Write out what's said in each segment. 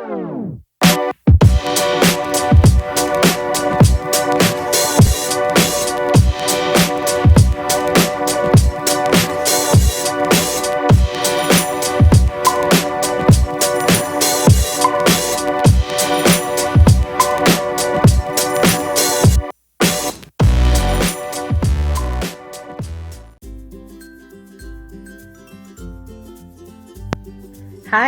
Hi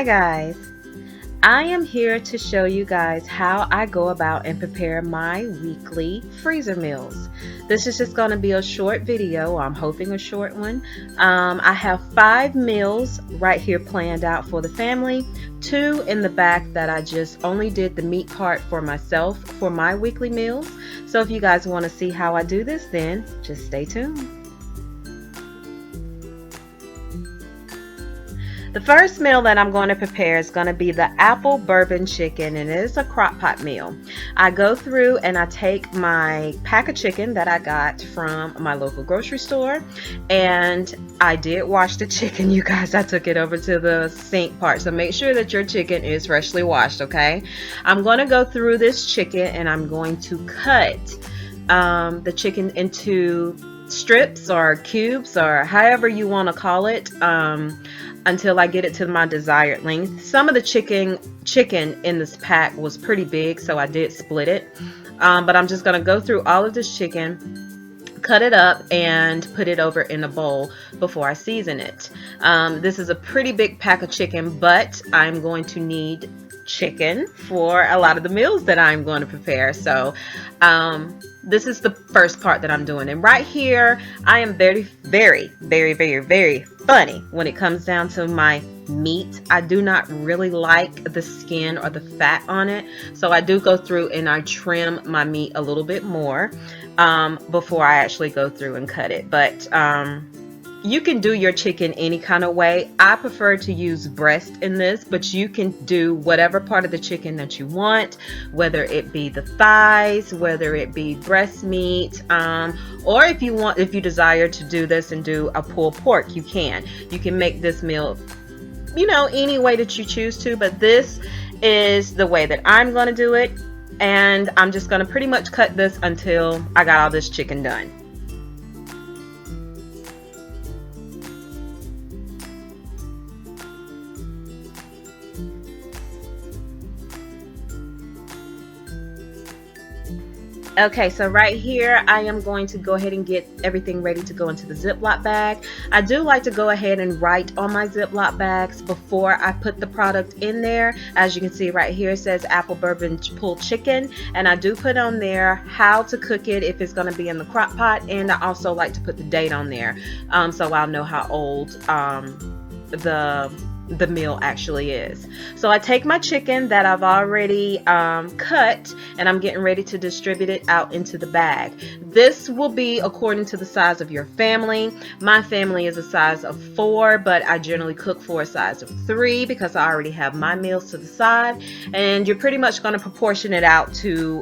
guys, I am here to show you guys how I go about and prepare my weekly freezer meals. This is just going to be a short video. I'm hoping a short one. I have 5 meals right here planned out for the family, 2 in the back that I just only did the meat part for myself for my weekly meals. So if you guys want to see how I do this, then just stay tuned. The first meal that I'm going to prepare is going to be the apple bourbon chicken, and it is a crock pot meal. I go through and I take my pack of chicken that I got from my local grocery store, and I did wash the chicken, you guys. I took it over to the sink part, so make sure that your chicken is freshly washed, okay? I'm going to go through this chicken and I'm going to cut the chicken into strips or cubes or however you want to call it, until I get it to my desired length. Some of the chicken in this pack was pretty big, so I did split it. But I'm just going to go through all of this chicken, cut it up, and put it over in a bowl before I season it. This is a pretty big pack of chicken, but I'm going to need chicken for a lot of the meals that I'm going to prepare. So this is the first part that I'm doing, and right here I am very funny when it comes down to my meat. I do not really like the skin or the fat on it, so I do go through and I trim my meat a little bit more before I actually go through and cut it. But you can do your chicken any kind of way. I prefer to use breast in this, but you can do whatever part of the chicken that you want, whether it be the thighs, whether it be breast meat, or if you desire to do this and do a pulled pork, you can make this meal, you know, any way that you choose to, but this is the way that I'm going to do it, and I'm just going to pretty much cut this until I got all this chicken done. Okay, so right here I am going to go ahead and get everything ready to go into the Ziploc bag. I do like to go ahead and write on my Ziploc bags before I put the product in there. As you can see right here, it says apple bourbon pulled chicken, and I do put on there how to cook it if it's going to be in the crock pot, and I also like to put the date on there, so I'll know how old the meal actually is. So I take my chicken that I've already cut, and I'm getting ready to distribute it out into the bag. This will be according to the size of your family. My family is a size of 4, but I generally cook for a size of 3 because I already have my meals to the side, and you're pretty much going to proportion it out to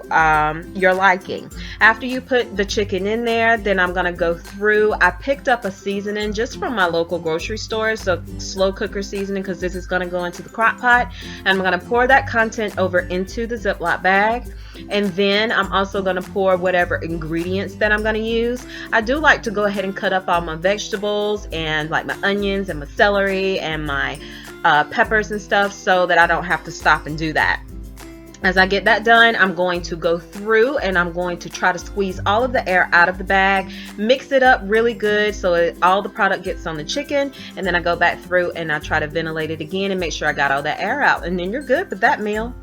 your liking. After you put the chicken in there, then I'm going to go through. I picked up a seasoning just from my local grocery store, so slow cooker seasoning, because this is going to go into the crock pot, and I'm going to pour that content over into the Ziploc bag, and then I'm also going to pour whatever ingredients that I'm going to use. I do like to go ahead and cut up all my vegetables and like my onions and my celery and my peppers and stuff, so that I don't have to stop and do that. As I get that done, I'm going to go through and I'm going to try to squeeze all of the air out of the bag, mix it up really good so all the product gets on the chicken, and then I go back through and I try to ventilate it again and make sure I got all that air out, and then you're good with that meal.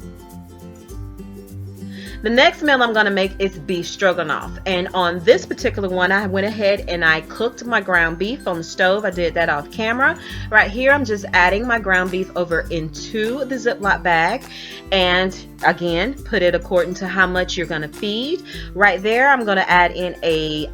The next meal I'm going to make is beef stroganoff, and on this particular one I went ahead and I cooked my ground beef on the stove. I did that off camera. Right here I'm just adding my ground beef over into the Ziploc bag, and again put it according to how much you're going to feed. Right there I'm going to add in a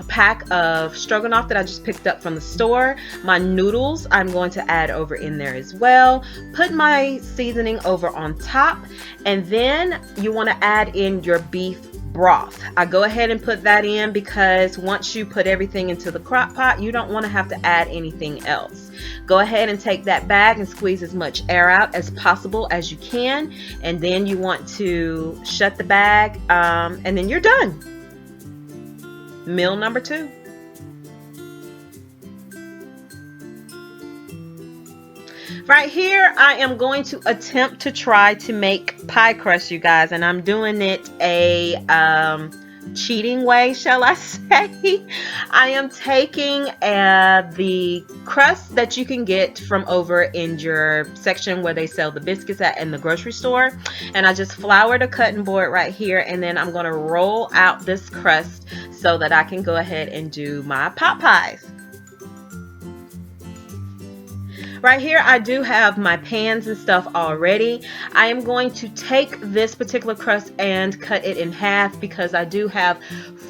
pack of stroganoff that I just picked up from the store. My noodles I'm going to add over in there as well. Put my seasoning over on top, and then you want to add in your beef broth. I go ahead and put that in because once you put everything into the crock pot, you don't want to have to add anything else. Go ahead and take that bag and squeeze as much air out as possible as you can, and then you want to shut the bag, and then you're done. Meal number 2. Right here, I am going to attempt to try to make pie crust, you guys, and I'm doing it a cheating way, shall I say. I am taking the crust that you can get from over in your section where they sell the biscuits at in the grocery store, and I just floured a cutting board right here, and then I'm going to roll out this crust so that I can go ahead and do my pot pies. Right here, I do have my pans and stuff already. I am going to take this particular crust and cut it in half because I do have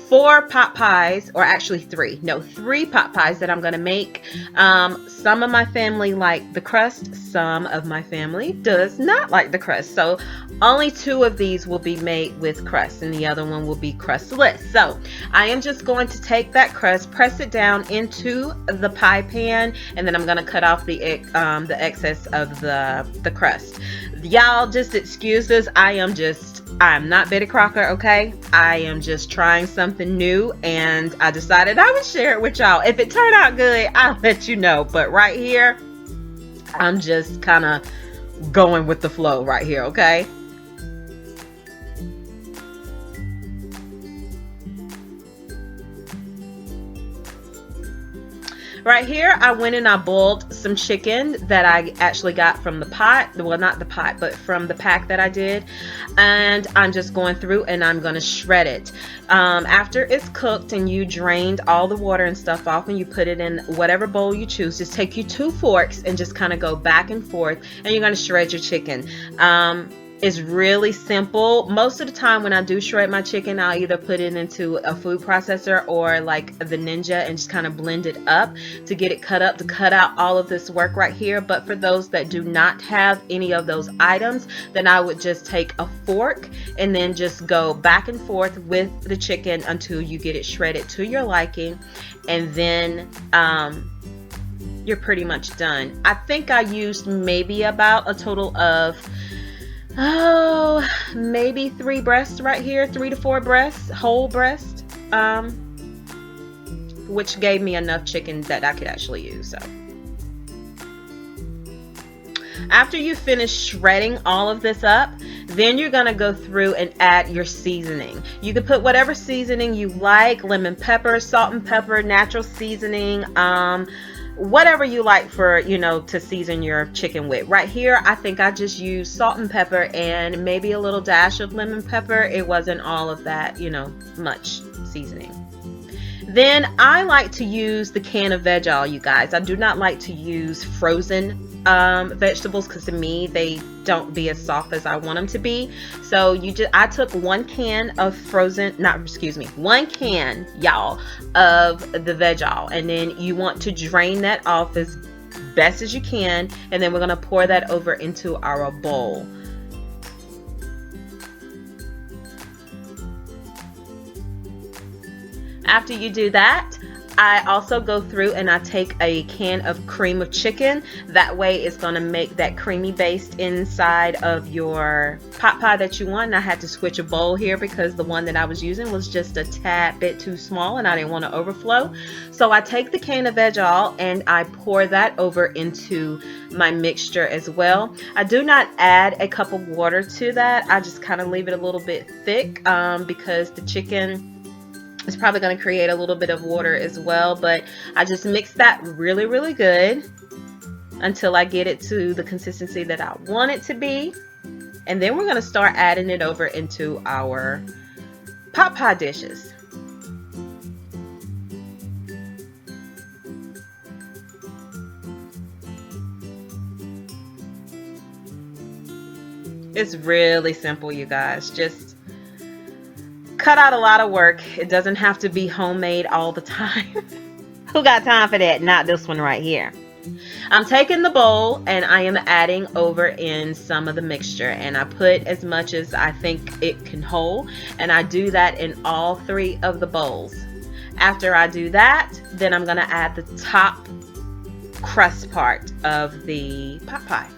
4 pot pies, or actually 3. No, 3 pot pies that I'm going to make. Some of my family like the crust. Some of my family does not like the crust. So only 2 of these will be made with crust, and the other one will be crustless. So I am just going to take that crust, press it down into the pie pan, and then I'm going to cut off the excess of the crust. Y'all just excuse this. I'm not Betty Crocker, okay? I am just trying something new, and I decided I would share it with y'all. If it turned out good, I'll let you know. But right here, I'm just kind of going with the flow right here, okay? Right here, I went and I boiled some chicken that I actually got from the pot. Well, not the pot, but from the pack that I did. And I'm just going through and I'm going to shred it. After it's cooked and you drained all the water and stuff off, and you put it in whatever bowl you choose, just take you 2 forks and just kind of go back and forth, and you're going to shred your chicken. It's really simple. Most of the time when I do shred my chicken, I'll either put it into a food processor or like the Ninja and just kind of blend it up to get it cut up, to cut out all of this work right here. But for those that do not have any of those items, then I would just take a fork and then just go back and forth with the chicken until you get it shredded to your liking, and then you're pretty much done. I think I used maybe about a total of maybe 3 breasts right here, 3 to 4 breasts, whole breast, which gave me enough chicken that I could actually use. So after you finish shredding all of this up, then you're gonna go through and add your seasoning. You can put whatever seasoning you like: lemon pepper, salt and pepper, natural seasoning, whatever you like for, to season your chicken with. Right here, I think I just used salt and pepper and maybe a little dash of lemon pepper. It wasn't all of that, much seasoning. Then I like to use the can of veg oil, you guys. I do not like to use frozen vegetables because to me they don't be as soft as I want them to be. So I took 1 can of one can, y'all, of the veg oil, and then you want to drain that off as best as you can, and then we're going to pour that over into our bowl. After you do that, I also go through and I take a can of cream of chicken. That way it's going to make that creamy base inside of your pot pie that you want. And I had to switch a bowl here because the one that I was using was just a tad bit too small and I didn't want to overflow. So I take the can of veg oil and I pour that over into my mixture as well. I do not add a cup of water to that. I just kind of leave it a little bit thick because the chicken, it's probably going to create a little bit of water as well, but I just mix that really, really good until I get it to the consistency that I want it to be. And then we're going to start adding it over into our pot pie dishes. It's really simple, you guys. Just cut out a lot of work. It doesn't have to be homemade all the time. Who got time for that? Not this one right here. I'm taking the bowl and I am adding over in some of the mixture, and I put as much as I think it can hold, and I do that in all 3 of the bowls. After I do that, then I'm going to add the top crust part of the pot pie.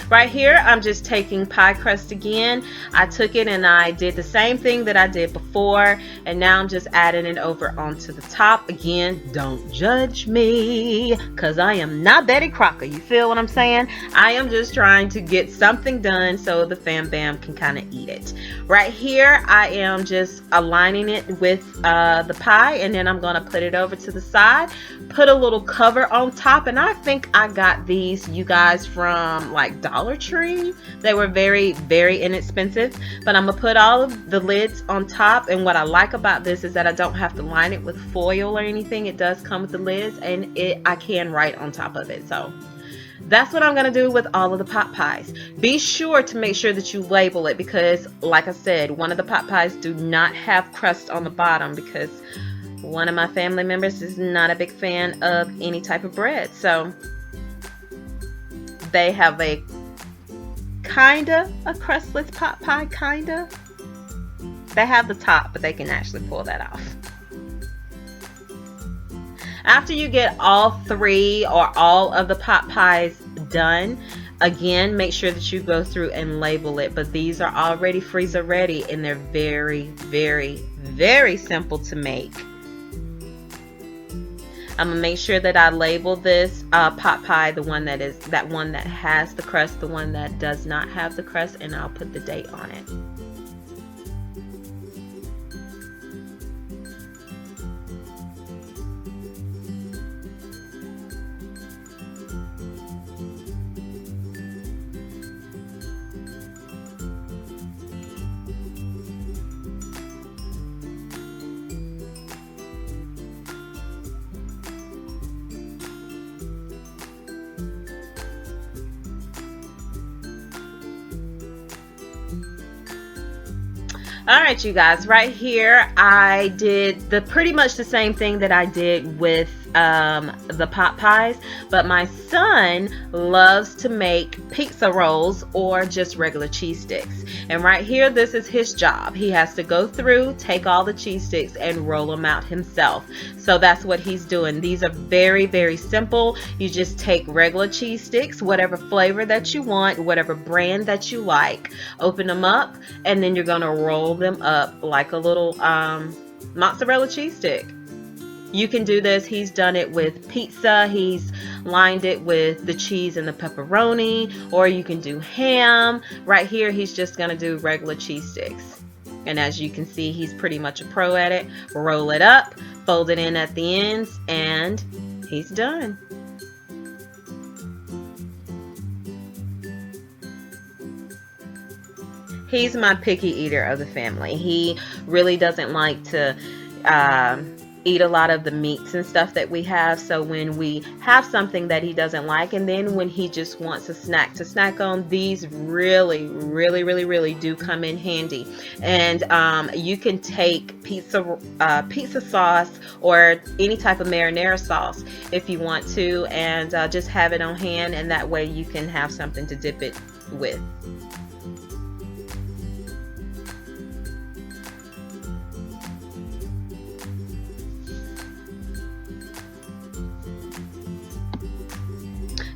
Right here, I'm just taking pie crust again. I took it and I did the same thing that I did before, and now I'm just adding it over onto the top. Again, don't judge me, because I am not Betty Crocker. You feel what I'm saying? I am just trying to get something done so the fam bam can kind of eat it. Right here, I am just aligning it with the pie, and then I'm going to put it over to the side, put a little cover on top, and I think I got these, you guys, from like Dollar Tree. They were very, very inexpensive, but I'm gonna put all of the lids on top, and what I like about this is that I don't have to line it with foil or anything. It does come with the lids, and I can write on top of it. So that's what I'm gonna do with all of the pot pies. Be sure to make sure that you label it, because like I said, one of the pot pies do not have crust on the bottom, because one of my family members is not a big fan of any type of bread. So they have a kinda a crustless pot pie, kinda. They have the top, but they can actually pull that off. After you get all 3 or all of the pot pies done, again, make sure that you go through and label it. But these are already freezer ready, and they're very, very, very simple to make. I'm gonna make sure that I label this pot pie, the one that has the crust, the one that does not have the crust, and I'll put the date on it. Alright, you guys, right here I did pretty much the same thing that I did with the pot pies, but my son loves to make pizza rolls or just regular cheese sticks. And right here, this is his job. He has to go through, take all the cheese sticks, and roll them out himself. So that's what he's doing. These are very, very simple. You just take regular cheese sticks, whatever flavor that you want, whatever brand that you like, open them up, and then you're going to roll them up like a little mozzarella cheese stick. You can do this. He's done it with pizza. He's lined it with the cheese and the pepperoni, or you can do ham. Right here, he's just going to do regular cheese sticks. And as you can see, he's pretty much a pro at it. Roll it up, fold it in at the ends, and he's done. He's my picky eater of the family. He really doesn't like to eat a lot of the meats and stuff that we have. So when we have something that he doesn't like, and then when he just wants a snack to snack on, these really, really, really, really do come in handy. And you can take pizza sauce or any type of marinara sauce if you want to, and just have it on hand, and that way you can have something to dip it with.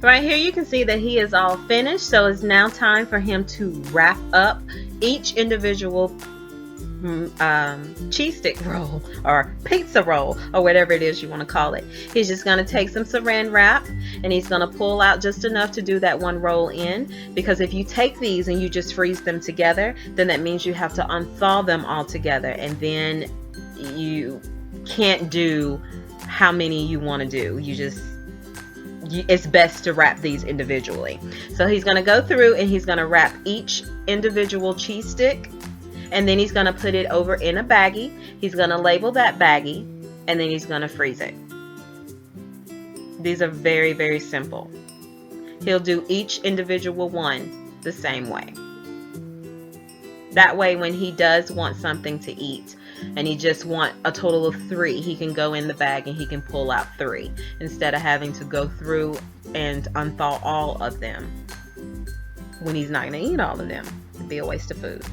Right here you can see that he is all finished, so it's now time for him to wrap up each individual cheese stick roll or pizza roll or whatever it is you want to call it. He's just going to take some saran wrap and he's going to pull out just enough to do that one roll in, because if you take these and you just freeze them together, then that means you have to unthaw them all together, and then you can't do how many you want to do. It's best to wrap these individually. So he's going to go through and he's going to wrap each individual cheese stick, and then he's going to put it over in a baggie. He's going to label that baggie, and then he's going to freeze it. These are very, very simple. He'll do each individual one the same way. That way when he does want something to eat, and he just want a total of 3, he can go in the bag and he can pull out 3 instead of having to go through and unthaw all of them when he's not going to eat all of them. It'd be a waste of food.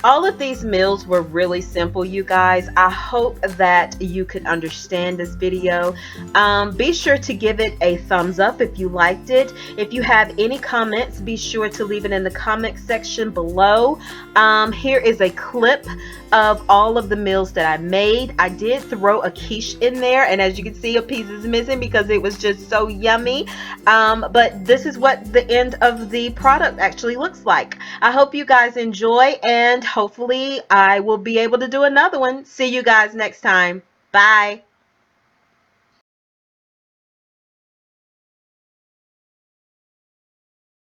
All of these meals were really simple, you guys. I hope that you could understand this video. Be sure to give it a thumbs up if you liked it. If you have any comments, be sure to leave it in the comment section below. Here is a clip of all of the meals that I made. I did throw a quiche in there, and as you can see, a piece is missing because it was just so yummy. But this is what the end of the product actually looks like. I hope you guys enjoy, and hopefully I will be able to do another one. See you guys next time. Bye.